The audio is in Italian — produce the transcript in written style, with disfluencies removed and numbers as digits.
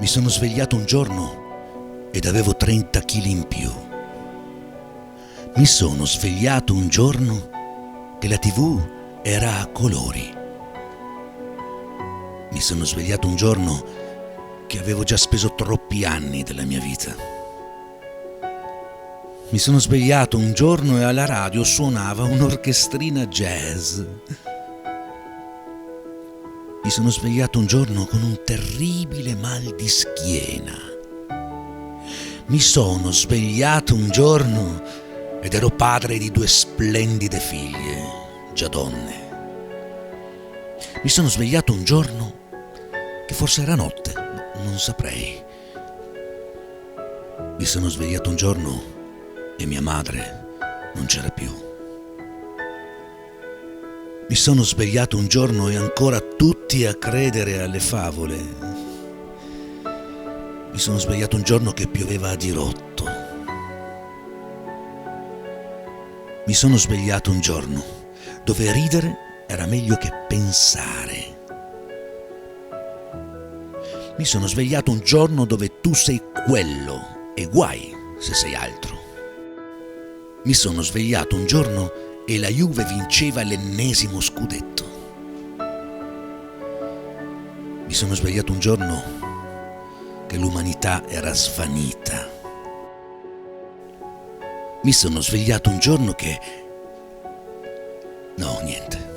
Mi sono svegliato un giorno ed avevo 30 kg in più. Mi sono svegliato un giorno che la TV era a colori. Mi sono svegliato un giorno che avevo già speso troppi anni della mia vita. Mi sono svegliato un giorno e alla radio suonava un'orchestrina jazz. Mi sono svegliato un giorno con un terribile mal di schiena. Mi sono svegliato un giorno ed ero padre di 2 splendide figlie, già donne. Mi sono svegliato un giorno che forse era notte, non saprei. Mi sono svegliato un giorno e mia madre non c'era più. Mi sono svegliato un giorno e ancora tutti a credere alle favole. Mi sono svegliato un giorno che pioveva a dirotto. Mi sono svegliato un giorno dove ridere era meglio che pensare. Mi sono svegliato un giorno dove tu sei quello e guai se sei altro. Mi sono svegliato un giorno e la Juve vinceva l'ennesimo scudetto. Mi sono svegliato un giorno che l'umanità era svanita. Mi sono svegliato un giorno che... No, niente.